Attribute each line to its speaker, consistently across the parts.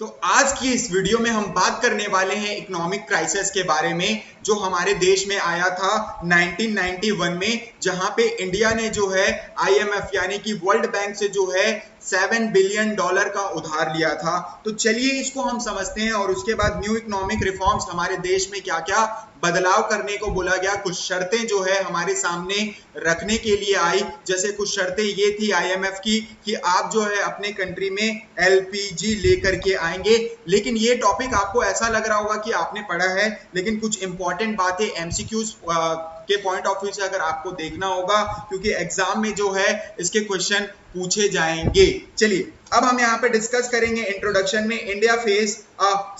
Speaker 1: तो आज की इस वीडियो में हम बात करने वाले हैं इकोनॉमिक क्राइसिस के बारे में जो हमारे देश में आया था 1991 में, जहां पे इंडिया ने जो है आईएमएफ यानी कि वर्ल्ड बैंक से जो है $7 बिलियन का उधार लिया था। तो चलिए इसको हम समझते हैं और उसके बाद न्यू इकोनॉमिक रिफॉर्म्स हमारे देश में क्या क्या बदलाव करने को बोला गया, कुछ शर्तें जो है हमारे सामने रखने के लिए आई। जैसे कुछ शर्तें ये थी आईएमएफ की कि आप जो है अपने कंट्री में एलपीजी लेकर के आएंगे। लेकिन ये टॉपिक आपको ऐसा लग रहा होगा कि आपने पढ़ा है, लेकिन कुछ इंपॉर्टेंट बातें एमसीक्यूज के पॉइंट ऑफ व्यू से अगर आपको देखना होगा, क्योंकि एग्जाम में जो है इसके क्वेश्चन पूछे जाएंगे। चलिए अब हम यहाँ पे डिस्कस करेंगे इंट्रोडक्शन में इंडिया फेस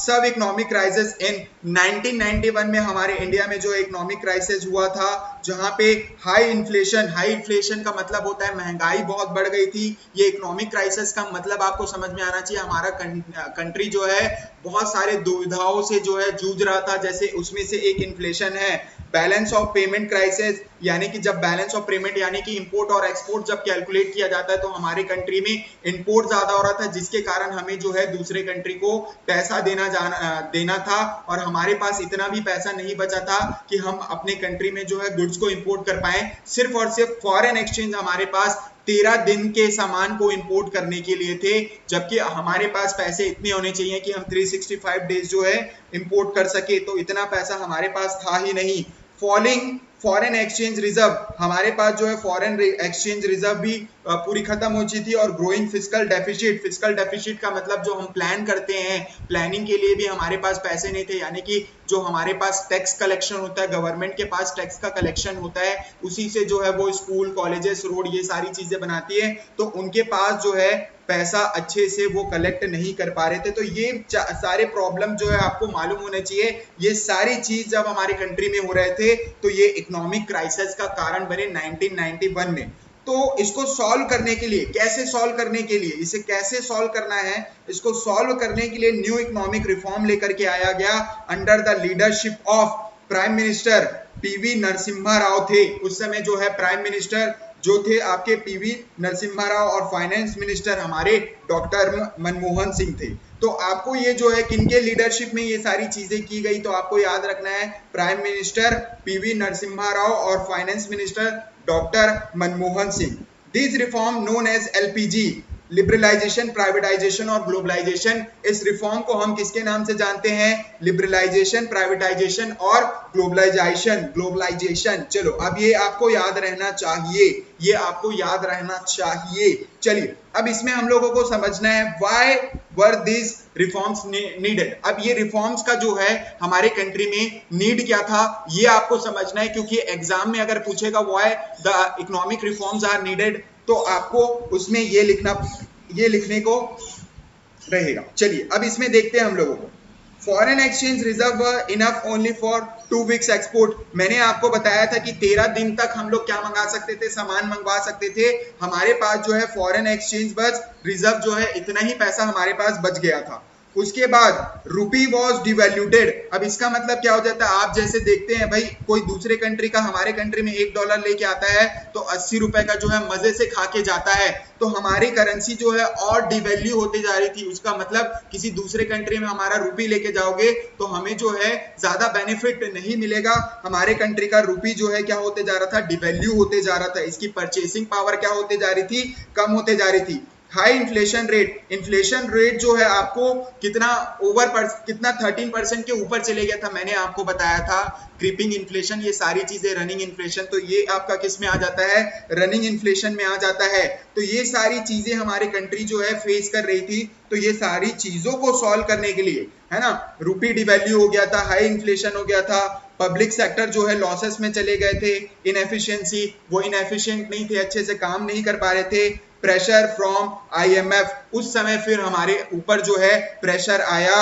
Speaker 1: सब इकोनॉमिक क्राइसिस इन 1991 में हमारे इंडिया में जो इकोनॉमिक क्राइसिस हुआ था, जहां पे हाई इन्फ्लेशन का मतलब होता है महंगाई बहुत बढ़ गई थी। ये इकोनॉमिक क्राइसिस का मतलब आपको समझ में आना चाहिए, हमारा कंट्री जो है बहुत सारे दुविधाओं से जो है जूझ रहा था। जैसे उसमें से एक इन्फ्लेशन है, बैलेंस ऑफ पेमेंट क्राइसिस, यानी कि जब बैलेंस ऑफ पेमेंट यानी कि इंपोर्ट और एक्सपोर्ट जब कैलकुलेट किया जाता है तो हमारे कंट्री में इंपोर्ट ज्यादा हो रहा था, जिसके कारण हमें जो है दूसरे कंट्री को पैसा देना था और हमारे पास इतना भी पैसा नहीं बचा था कि हम अपने कंट्री में जो है गुड्स को इंपोर्ट कर पाए। सिर्फ और सिर्फ फॉरेन एक्सचेंज हमारे पास 13 दिन के सामान को इंपोर्ट करने के लिए थे, जबकि हमारे पास पैसे इतने होने चाहिए कि हम 365 डेज जो है इंपोर्ट कर सके, तो इतना पैसा हमारे पास था ही नहीं। फॉलिंग फॉरेन एक्सचेंज रिजर्व, हमारे पास जो है फॉरेन एक्सचेंज रिजर्व भी पूरी खत्म हो चुकी थी। और ग्रोइंग फिस्कल डेफिसिट का मतलब जो हम प्लान करते हैं, प्लानिंग के लिए भी हमारे पास पैसे नहीं थे, यानी कि जो हमारे पास टैक्स कलेक्शन होता है, गवर्नमेंट के पास टैक्स का कलेक्शन होता है, उसी से जो है वो स्कूल कॉलेजेस रोड ये सारी चीजें बनाती है, तो उनके पास जो है पैसा अच्छे से वो कलेक्ट नहीं कर पा रहे थे। तो ये सारे प्रॉब्लम जो है आपको मालूम होने चाहिए। ये सारी चीज जब हमारे कंट्री में हो रहे थे तो ये इकोनॉमिक क्राइसिस का कारण बने 1991 में। तो इसको सॉल्व करने के लिए, इसे कैसे सॉल्व करना है, इसको सॉल्व करने के लिए न्यू इकोनॉमिक रिफॉर्म लेकर के आया गया under the leadership of prime minister PV Narasimha Rao थे। उस समय जो है प्राइम मिनिस्टर जो थे आपके पीवी नरसिम्हा राव और फाइनेंस मिनिस्टर हमारे डॉक्टर मनमोहन सिंह थे। तो आपको ये जो है किनके लीडरशिप में ये सारी चीजें की गई, तो आपको याद रखना है prime minister PV Narasimha Rao और finance minister doctor Manmohan Singh. This reform known as LPG, liberalisation, privatisation और ग्लोबलाइजेशन। इस रिफॉर्म को हम किसके नाम से जानते हैं? लिबरलाइजेशन, प्राइवेटाइजेशन और ग्लोबलाइजेशन। चलो अब ये आपको याद रहना चाहिए, चलिए अब इसमें हम लोगों को समझना है why were this reforms needed. अब ये रिफॉर्म्स का जो है हमारे कंट्री में नीड क्या था ये आपको समझना है, क्योंकि एग्जाम में अगर पूछेगा why the economic reforms are needed, तो आपको उसमें ये लिखने को रहेगा। चलिए अब इसमें देखते हैं हम लोगों को। Foreign exchange reserve enough only for 2 weeks export. मैंने आपको बताया था कि 13 दिन तक हम लोग क्या मंगा सकते थे, सामान मंगवा सकते थे। हमारे पास जो है फॉरेन एक्सचेंज रिजर्व जो है इतना ही पैसा हमारे पास बच गया था। उसके बाद रूपी वॉज डिवैल्यूटेड। अब इसका मतलब क्या हो जाता है, आप जैसे देखते हैं भाई कोई दूसरे कंट्री का हमारे कंट्री में $1 लेके आता है तो 80 रुपए का जो है मजे से खा के जाता है, तो हमारी करेंसी जो है और डिवैल्यू होते जा रही थी। उसका मतलब किसी दूसरे कंट्री में हमारा रूपी लेके जाओगे तो हमें जो है ज्यादा बेनिफिट नहीं मिलेगा। हमारे कंट्री का रूपी जो है क्या होते जा रहा था, डिवैल्यू होते जा रहा था। इसकी परचेसिंग पावर क्या होते जा रही थी, कम होते जा रही थी। हाई इन्फ्लेशन रेट जो है आपको कितना 13% के ऊपर चले गया था। मैंने आपको बताया था क्रीपिंग इन्फ्लेशन, ये सारी चीजें रनिंग इन्फ्लेशन, तो ये आपका किस में आ जाता है, रनिंग इन्फ्लेशन में आ जाता है। तो ये सारी चीजें हमारे कंट्री जो है फेस कर रही थी। तो ये सारी चीजों को सॉल्व करने के लिए, है ना, रूपी डिवैल्यू हो गया था, हाई इन्फ्लेशन हो गया था, पब्लिक सेक्टर जो है लॉसेस में चले गए थे, इनएफिशिएंसी, वो इनएफिशिएंट नहीं थे, अच्छे से काम नहीं कर पा रहे थे, प्रेशर फ्रॉम आईएमएफ। उस समय फिर हमारे ऊपर जो है प्रेशर आया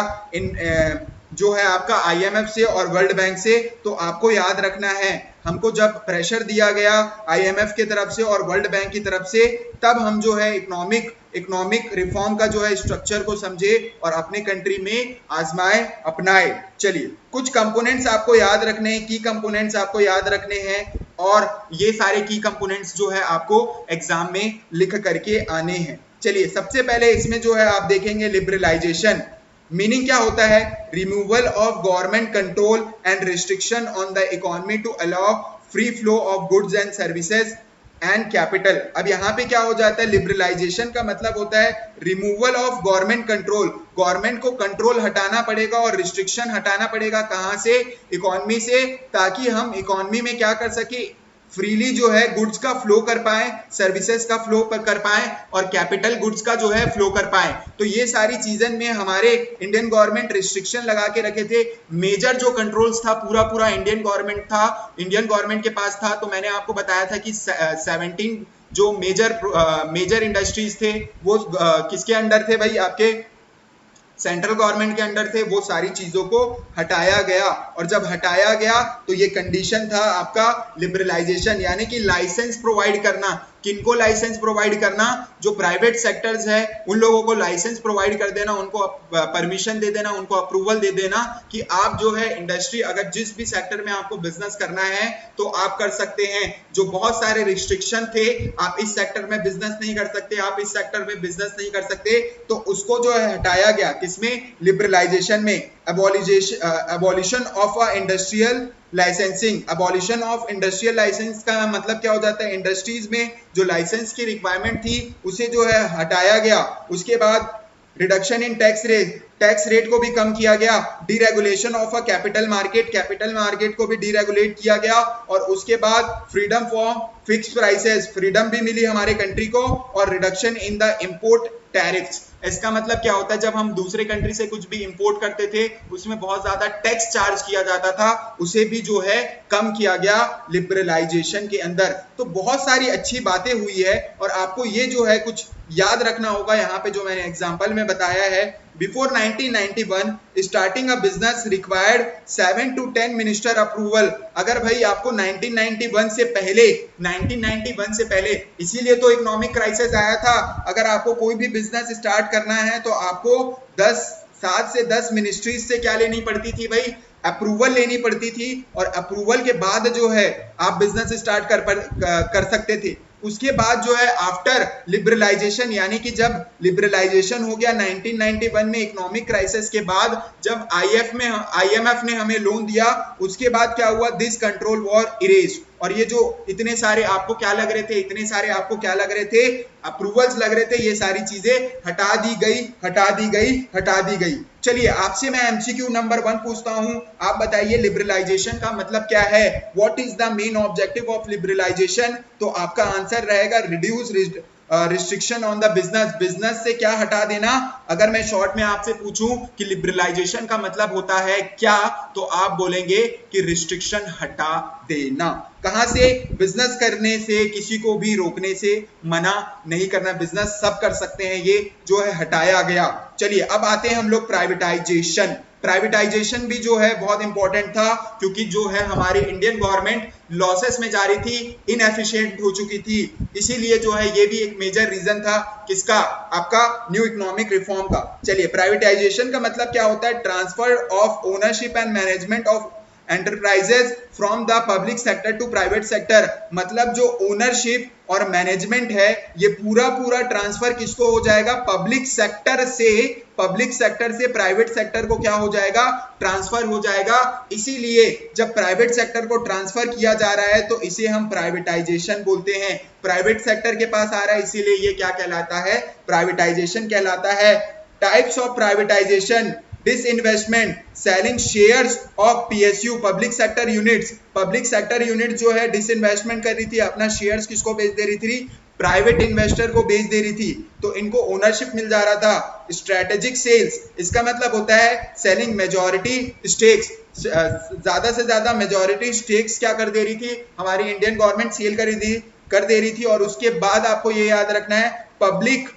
Speaker 1: जो है आपका आईएमएफ से और वर्ल्ड बैंक से। तो आपको याद रखना है, हमको जब प्रेशर दिया गया आईएमएफ की तरफ से और वर्ल्ड बैंक की तरफ से, तब हम जो है इकोनॉमिक रिफॉर्म का जो है स्ट्रक्चर को समझे और अपने कंट्री में आजमाए, अपनाए। चलिए कुछ कंपोनेंट्स आपको याद रखने हैं, की कंपोनेंट्स आपको याद रखने हैं, और ये सारे की कंपोनेंट्स जो है आपको एग्जाम में लिख करके आने हैं। चलिए सबसे पहले इसमें जो है आप देखेंगे लिबरलाइजेशन। मीनिंग क्या होता है? Removal of government control and restriction on the economy to allow free flow of goods and services and capital. अब यहाँ पे क्या हो जाता है? लिबरलाइजेशन का मतलब होता है removal of government control. Government को कंट्रोल हटाना पड़ेगा और रिस्ट्रिक्शन हटाना पड़ेगा। कहाँ से? इकोनॉमी से, ताकि हम इकोनॉमी में क्या कर सके? फ्रीली जो है गुड्स का फ्लो कर पाए, सर्विसेज का फ्लो कर पाए और कैपिटल गुड्स का जो है फ्लो कर पाए। तो ये सारी चीजें में हमारे इंडियन गवर्नमेंट रिस्ट्रिक्शन लगा के रखे थे। मेजर जो कंट्रोल्स था पूरा पूरा इंडियन गवर्नमेंट के पास था। तो मैंने आपको बताया था कि 17 जो मेजर इंडस्ट्रीज थे वो किसके अंडर थे भाई? आपके सेंट्रल गवर्नमेंट के अंडर थे। वो सारी चीजों को हटाया गया, और जब हटाया गया तो ये कंडीशन था आपका लिबरलाइजेशन, यानी कि लाइसेंस प्रोवाइड करना। किनको लाइसेंस प्रोवाइड करना? जो प्राइवेट सेक्टर्स है उन लोगों को लाइसेंस प्रोवाइड कर देना, उनको परमिशन दे देना, उनको अप्रूवल दे देना कि आप जो है इंडस्ट्री, अगर जिस भी सेक्टर में आपको बिजनेस करना है तो आप कर सकते हैं। जो बहुत सारे रिस्ट्रिक्शन थे, आप इस सेक्टर में बिजनेस नहीं कर सकते, आप इस सेक्टर में बिजनेस नहीं कर सकते, तो उसको जो है हटाया गया। किसमें? लिबरलाइजेशन में। Abolition of a industrial licensing. Abolition of industrial licence का मतलब क्या हो जाता है? इंडस्ट्रीज में जो लाइसेंस की रिक्वायरमेंट थी उसे जो है हटाया गया। उसके बाद रिडक्शन इन टैक्स रेट को भी कम किया गया। Deregulation of a capital market को भी डीरेगुलेट किया गया। और उसके बाद freedom for fix prices, freedom भी मिली हमारे कंट्री को। और reduction in the import tariffs. इसका मतलब क्या होता है? जब हम दूसरे कंट्री से कुछ भी इंपोर्ट करते थे उसमें बहुत ज्यादा टैक्स चार्ज किया जाता था, उसे भी जो है कम किया गया लिबरलाइजेशन के अंदर। तो बहुत सारी अच्छी बातें हुई है, और आपको ये जो है कुछ याद रखना होगा यहाँ पे जो मैंने एग्जांपल में बताया है। Before 1991 starting a business required 7 to 10 minister approval. अगर भाई आपको 1991 से पहले, इसीलिए तो इकोनॉमिक क्राइसिस आया था। अगर आपको कोई भी बिजनेस स्टार्ट करना है तो आपको 7 से 10 मिनिस्ट्रीज से क्या लेनी पड़ती थी भाई? अप्रूवल लेनी पड़ती थी। और अप्रूवल के बाद जो है आप बिजनेस स्टार्ट कर सकते थे। उसके बाद जो है आफ्टर लिबरलाइजेशन, यानी कि जब लिबरलाइजेशन हो गया 1991 में इकोनॉमिक क्राइसिस के बाद, जब आईएमएफ ने हमें लोन दिया, उसके बाद क्या हुआ? This control war erase. और ये जो इतने सारे आपको क्या लग रहे थे? अप्रूवल्स लग रहे थे, ये सारी चीजें हटा दी गई। चलिए आपसे मैं एमसीक्यू नंबर 1 पूछता हूं। आप बताइए लिबरलाइजेशन का मतलब क्या है? What is the main objective of liberalisation? तो आपका आंसर रहेगा reduce restriction on the business से क्या हटा देना। अगर मैं शॉर्ट में आपसे पूछूं कि लिबरलाइजेशन का मतलब होता है क्या, तो आप बोलेंगे कि रिस्ट्रिक्शन हटा देना। कहां से? बिजनेस करने से, किसी को भी रोकने से मना नहीं करना। बिजनेस सब कर सकते हैं, ये जो है हटाया गया। चलिए अब आते हैं हम लोग प्राइवेटाइजेशन भी जो है बहुत इंपॉर्टेंट था, क्योंकि जो है हमारी इंडियन गवर्नमेंट लॉसेस में जा रही थी, इनएफिशिएंट हो चुकी थी। इसीलिए जो है ये भी एक मेजर रीजन था किसका? आपका न्यू इकोनॉमिक रिफॉर्म का। चलिए प्राइवेटाइजेशन का मतलब क्या होता है? Transfer of ownership and management of enterprises from the public sector to private sector. मतलब जो ओनरशिप और मैनेजमेंट है ये पूरा ट्रांसफर किसको हो जाएगा? पब्लिक सेक्टर से प्राइवेट सेक्टर को क्या हो जाएगा? ट्रांसफर हो जाएगा। इसीलिए जब प्राइवेट सेक्टर को ट्रांसफर किया जा रहा है तो इसे हम प्राइवेटाइजेशन बोलते हैं। प्राइवेट सेक्टर के पास आ रहा है, इसीलिए ये क्या कहलाता है? प्राइवेटाइजेशन कहलाता है। Types of privatisation: disinvestment, selling shares of PSU, public sector unit जो है डिसइन्वेस्टमेंट कर रही थी, अपना शेयर्स किसको बेच दे रही थी? प्राइवेट इन्वेस्टर को बेच दे रही थी, तो इनको ओनरशिप मिल जा रहा था। स्ट्रेटेजिक सेल्स, इसका मतलब होता है सेलिंग मेजॉरिटी स्टेक्स, ज्यादा से ज्यादा मेजॉरिटी स्टेक्स क्या कर दे रही थी? हमारी इंडियन गवर्नमेंट सेल कर दे रही थी। और उसके बाद आपको ये याद रखना है public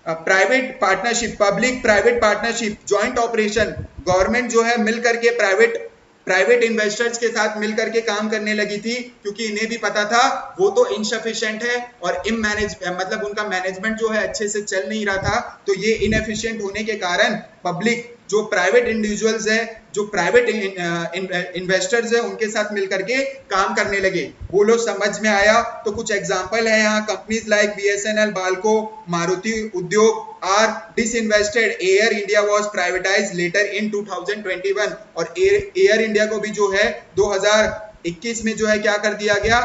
Speaker 1: private partnership, joint operation. Government जो है मिल करके प्राइवेट इन्वेस्टर्स के साथ मिलकर के काम करने लगी थी, क्योंकि इन्हें भी पता था वो तो इनसफिशिएंट है और मतलब उनका मैनेजमेंट जो है अच्छे से चल नहीं रहा था। तो ये इनएफिशिएंट होने के कारण पब्लिक जो प्राइवेट इंडिविजुअल्स है, जो प्राइवेट इन्वेस्टर्स है, उनके साथ मिलकर के काम करने लगे। वो लोग समझ में आया तो कुछ एग्जांपल है यहाँ, companies like BSNL, Balco, Maruti Udyog are disinvested. Air India was privatised later in 2021 और एयर इंडिया को भी जो है 2021 में जो है क्या कर दिया गया,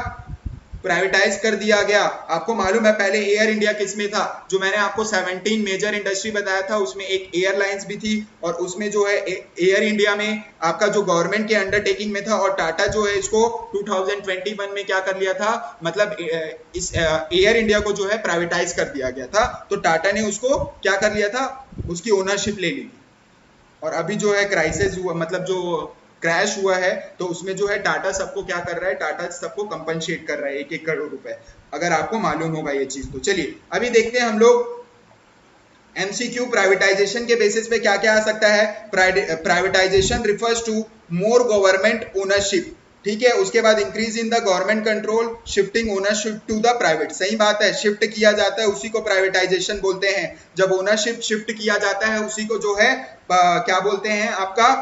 Speaker 1: प्राइवेटाइज कर दिया गया। आपको मालूम है पहले एयर इंडिया किस में था, जो मैंने आपको 17 मेजर इंडस्ट्री बताया था उसमें एक एयरलाइंस भी थी, और उसमें जो है एयर इंडिया में आपका जो गवर्नमेंट के अंडरटेकिंग में था, और टाटा जो है इसको 2021 में क्या कर लिया था, मतलब इस एयर इंडिया को जो है प्राइवेटाइज कर दिया गया था। तो टाटा ने उसको क्या कर लिया था, उसकी ओनरशिप ले ली थी। और अभी जो है क्राइसिस हुआ, मतलब जो क्रैश हुआ है, तो उसमें जो है टाटा सबको क्या कर रहा है, टाटा सबको कंपनसेट कर रहा है 1-1 करोड़ रुपए, अगर आपको मालूम होगा ये चीज। तो चलिए अभी देखते हैं हम लोग एमसीक्यू प्राइवेटाइजेशन के बेसिस पे क्या क्या आ सकता है। Privatisation refers to more government ownership, ठीक है। उसके बाद increase in the government control, shifting ownership to the private. सही बात है, शिफ्ट किया जाता है उसी को प्राइवेटाइजेशन बोलते हैं। जब ओनरशिप शिफ्ट किया जाता है उसी को जो है क्या बोलते हैं आपका।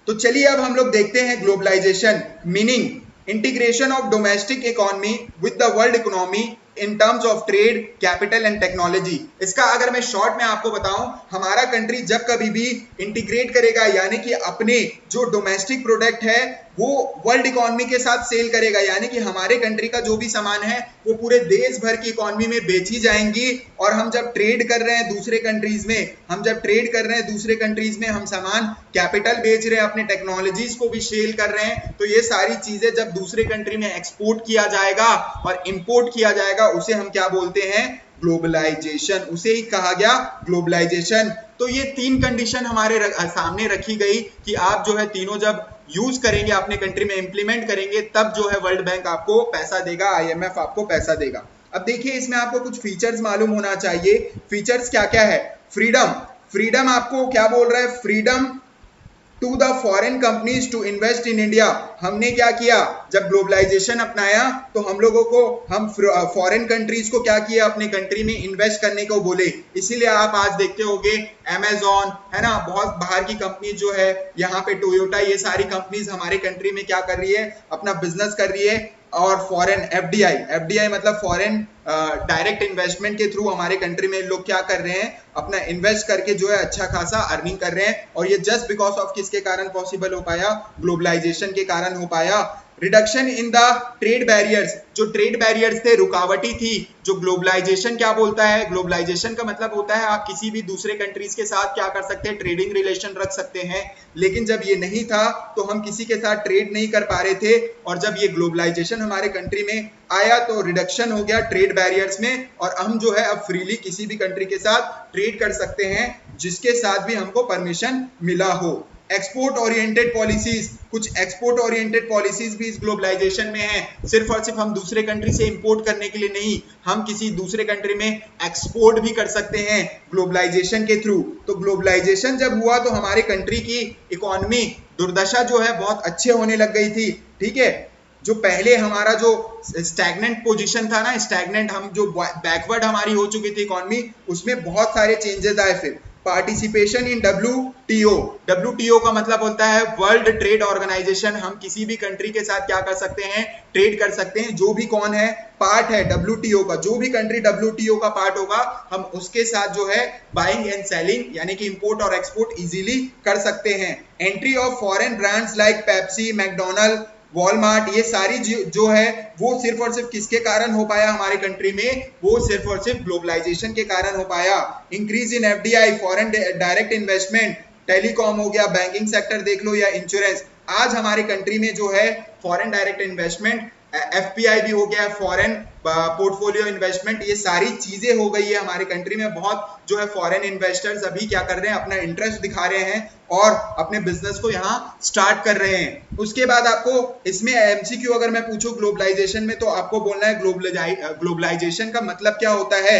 Speaker 1: तो चलिए अब हम लोग देखते हैं globalisation meaning integration of domestic economy with the world economy in terms of trade, capital and technology. इसका अगर मैं शॉर्ट में आपको बताऊं, हमारा कंट्री जब कभी भी इंटीग्रेट करेगा, यानी कि अपने जो डोमेस्टिक प्रोडक्ट है वो वर्ल्ड इकोनॉमी के साथ सेल करेगा, यानी कि हमारे कंट्री का जो भी सामान है वो पूरे देश भर की इकोनॉमी में बेची जाएंगी। और हम जब ट्रेड कर रहे हैं दूसरे कंट्रीज में, हम सामान कैपिटल बेच रहे हैं, अपने टेक्नोलॉजीज को भी सेल कर रहे हैं, तो ये सारी चीजें जब दूसरे कंट्री में एक्सपोर्ट किया जाएगा और इंपोर्ट किया जाएगा, उसे हम क्या बोलते हैं, ग्लोबलाइजेशन। उसे ही कहा गया ग्लोबलाइजेशन। तो ये 3 कंडीशन हमारे सामने रखी गई कि आप जो है तीनों जब यूज करेंगे, अपने कंट्री में इंप्लीमेंट करेंगे, तब जो है वर्ल्ड बैंक आपको पैसा देगा, आईएमएफ आपको पैसा देगा। अब देखिए इसमें आपको कुछ फीचर्स मालूम होना चाहिए। फीचर्स क्या क्या है। फ्रीडम आपको क्या बोल रहा है, freedom to the foreign companies to invest in India. हमने क्या किया, जब ग्लोबलाइजेशन अपनाया तो हम लोगों को, हम फॉरेन कंट्रीज को क्या किया, अपने कंट्री में इन्वेस्ट करने को बोले। इसीलिए आप आज देखते होंगे अमेजॉन है ना, बहुत बाहर की कंपनी जो है, यहाँ पे टोयोटा, ये सारी कंपनीज हमारे कंट्री में क्या कर रही है, अपना बिजनेस कर रही है। और फॉरेन एफडीआई मतलब फॉरेन डायरेक्ट इन्वेस्टमेंट के थ्रू हमारे कंट्री में लोग क्या कर रहे हैं, अपना इन्वेस्ट करके जो है अच्छा खासा अर्निंग कर रहे हैं। और ये जस्ट बिकॉज ऑफ किसके कारण पॉसिबल हो पाया, ग्लोबलाइजेशन के कारण हो पाया। Reduction in the trade barriers, जो ट्रेड बैरियर्स थे, रुकावटी थी, जो ग्लोबलाइजेशन क्या बोलता है, ग्लोबलाइजेशन का मतलब होता है आप किसी भी दूसरे कंट्रीज के साथ क्या कर सकते हैं, ट्रेडिंग रिलेशन रख सकते हैं। लेकिन जब ये नहीं था तो हम किसी के साथ ट्रेड नहीं कर पा रहे थे, और जब ये ग्लोबलाइजेशन हमारे कंट्री में आया तो रिडक्शन हो गया ट्रेड बैरियर्स में, और हम जो है अब फ्रीली किसी भी कंट्री के साथ ट्रेड कर सकते हैं जिसके साथ भी हमको परमिशन मिला हो। एक्सपोर्ट ओरिएंटेड पॉलिसीज, कुछ एक्सपोर्ट ओरिएंटेड पॉलिसीज भी इस ग्लोबलाइजेशन में है। सिर्फ और सिर्फ हम दूसरे कंट्री से इंपोर्ट करने के लिए नहीं, हम किसी दूसरे कंट्री में एक्सपोर्ट भी कर सकते हैं ग्लोबलाइजेशन के थ्रू। तो ग्लोबलाइजेशन जब हुआ तो हमारे कंट्री की इकोनॉमी दुर्दशा जो है बहुत अच्छे होने लग गई थी, ठीक है। जो पहले हमारा जो स्टैग्नेंट पोजीशन था ना, स्टैग्नेंट, हम जो बैकवर्ड हमारी हो चुकी थी इकोनॉमी, उसमें बहुत सारे चेंजेस आए। फिर पार्टिसिपेशन इन डब्ल्यूटीओ का मतलब होता है वर्ल्ड ट्रेड ऑर्गेनाइजेशन। हम किसी भी कंट्री के साथ क्या कर सकते हैं, ट्रेड कर सकते हैं, जो भी कौन है, पार्ट है डब्ल्यूटीओ का। जो भी कंट्री डब्ल्यूटीओ का पार्ट होगा, हम उसके साथ जो है बाइंग एंड सेलिंग यानी कि इंपोर्ट और एक्सपोर्ट इजीली कर सकते हैं। Entry of foreign brands like Pepsi, McDonald, Walmart, ये सारी जो है वो सिर्फ और सिर्फ किसके कारण हो पाया हमारे कंट्री में, वो सिर्फ और सिर्फ ग्लोबलाइजेशन के कारण हो पाया। Increase in FDI, foreign direct investment, telecom हो गया, बैंकिंग सेक्टर देख लो, या इंश्योरेंस। आज हमारे कंट्री में जो है फॉरेन डायरेक्ट इन्वेस्टमेंट, एफपीआई भी हो गया, फॉरेन पोर्टफोलियो इन्वेस्टमेंट, ये सारी चीजें हो गई है हमारे कंट्री में। बहुत जो है फॉरेन इन्वेस्टर्स अभी क्या कर रहे हैं, अपना इंटरेस्ट दिखा रहे हैं और अपने बिजनेस को यहाँ स्टार्ट कर रहे हैं। उसके बाद आपको इसमें एमसीक्यू अगर मैं पूछूं ग्लोबलाइजेशन में, तो आपको बोलना है ग्लोबलाइजेशन का मतलब क्या होता है।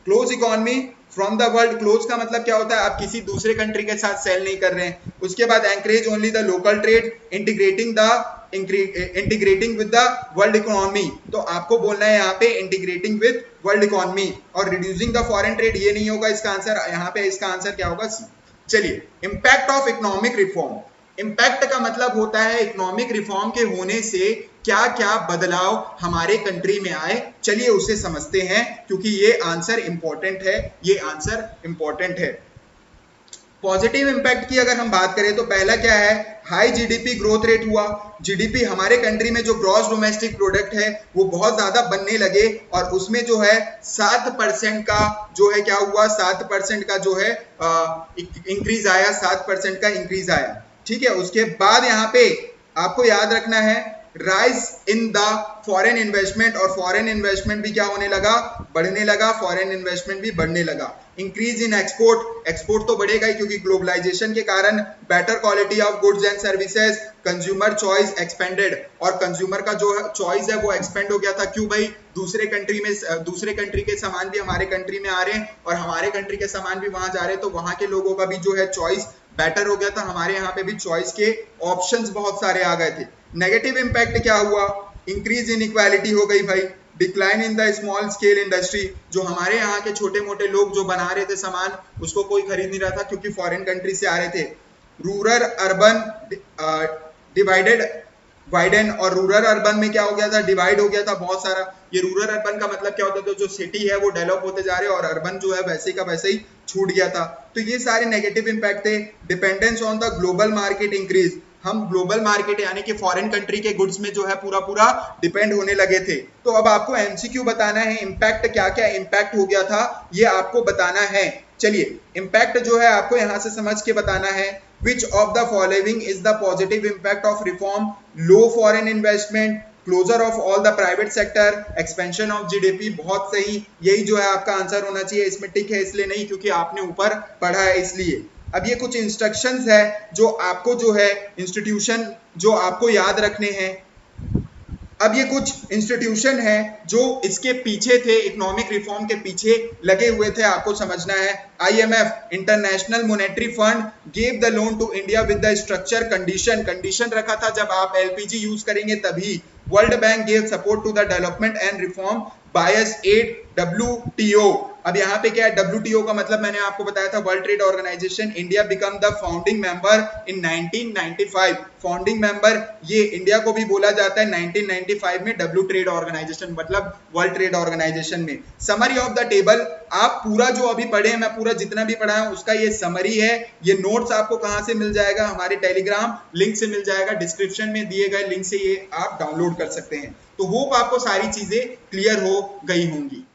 Speaker 1: Close economy from the world, close का मतलब क्या होता है, आप किसी दूसरे कंट्री के साथ सेल नहीं कर रहे हैं। उसके बाद encourage only the local trade, integrating the integrating with the world economy, तो आपको बोलना है यहाँ पे इंटीग्रेटिंग विद वर्ल्ड इकोनॉमी, और रिड्यूसिंग द फॉरेन ट्रेड ये नहीं होगा इसका आंसर, यहाँ पे इसका आंसर क्या होगा, सी। चलिए, impact of economic reform. Impact का मतलब होता है इकोनॉमिक रिफॉर्म के होने से क्या क्या बदलाव हमारे कंट्री में आए। चलिए उसे समझते हैं, क्योंकि ये आंसर इंपॉर्टेंट है, ये आंसर इंपॉर्टेंट है। पॉजिटिव इंपैक्ट की अगर हम बात करें तो पहला क्या है, हाई जीडीपी ग्रोथ रेट हुआ। जीडीपी हमारे कंट्री में जो ग्रॉस डोमेस्टिक प्रोडक्ट है वो बहुत ज्यादा बनने लगे, और उसमें जो है 7% का जो है क्या हुआ, 7% का जो है इंक्रीज आया, 7% का इंक्रीज आया। ठीक है, उसके बाद यहाँ पे आपको याद रखना है rise in the foreign investment, और फॉरेन इन्वेस्टमेंट भी क्या होने लगा, बढ़ने लगा, फॉरेन इन्वेस्टमेंट भी बढ़ने लगा। इंक्रीज इन एक्सपोर्ट, एक्सपोर्ट तो बढ़ेगा ही क्योंकि ग्लोबलाइजेशन के कारण better quality of goods and services, consumer choice expanded, और कंज्यूमर का जो चॉइस है वो एक्सपेंड हो गया था। क्यों भाई, दूसरे कंट्री के सामान भी हमारे कंट्री में आ रहे हैं और हमारे कंट्री के सामान भी वहां जा रहे हैं, तो वहां के लोगों का भी जो है चॉइस बेटर हो गया था। हमारे यहाँ पे भी चॉइस के ऑप्शंस बहुत सारे आ गए थे। नेगेटिव इंपैक्ट क्या हुआ, इंक्रीज इन इक्वालिटी हो गई भाई, decline in the small scale industry, जो हमारे यहाँ के छोटे मोटे लोग जो बना रहे थे सामान उसको कोई खरीद नहीं रहा था क्योंकि फॉरेन कंट्री से आ रहे थे। रूरल अर्बन डिवाइडेड वाइडन, और रूरल अर्बन में क्या हो गया था, डिवाइड हो गया था बहुत सारा। ये रूरल अर्बन का मतलब क्या होता है, तो जो सिटी है वो डेवलप होते जा रहे हैं और अर्बन जो है वैसे का वैसे ही छूट गया था। तो ये सारे नेगेटिव इंपैक्ट थे। Dependence on the global market increase, हम ग्लोबल मार्केट यानी कि फॉरेन कंट्री के गुड्स में जो है पूरा डिपेंड होने लगे थे। तो अब आपको एमसीक्यू बताना है, इंपैक्ट क्या क्या इंपैक्ट हो गया था ये आपको बताना है। चलिए, इंपैक्ट जो है आपको यहां से समझ के बताना है। Which of the following is the positive impact of reform? Low foreign investment, closure of all the private sector, expansion of GDP। बहुत सही, यही जो है आपका आंसर होना चाहिए। इसमें टिक है इसलिए नहीं क्योंकि आपने ऊपर पढ़ा है इसलिए। अब ये कुछ इंस्ट्रक्शंस है जो आपको जो है इंस्टीट्यूशन जो आपको याद रखने हैं। अब ये कुछ इंस्टीट्यूशन है जो इसके पीछे थे, इकोनॉमिक रिफॉर्म के पीछे लगे हुए थे, आपको समझना है। IMF international monetary fund gave the loan to India with the structure condition रखा था जब आप LPG यूज करेंगे तभी। World bank gave support to the development and reform bias aid WTO। अब यहाँ पे क्या है, WTO का मतलब मैंने आपको बताया था world trade organisation. India become the founding member in 1995। Founding member ये इंडिया को भी बोला जाता है 1995 में W ट्रेड ऑर्गेनाइजेशन मतलब वर्ल्ड ट्रेड ऑर्गेनाइजेशन में। समरी ऑफ द टेबल, आप पूरा जो अभी पढ़े हैं, मैं पूरा जितना भी पढ़ा हूं उसका ये समरी है। ये नोट्स आपको कहां से मिल जाएगा, हमारे टेलीग्राम लिंक से मिल जाएगा, डिस्क्रिप्शन में दिए गए लिंक से ये आप डाउनलोड कर सकते हैं। तो होप आपको सारी चीजें क्लियर हो गई होंगी।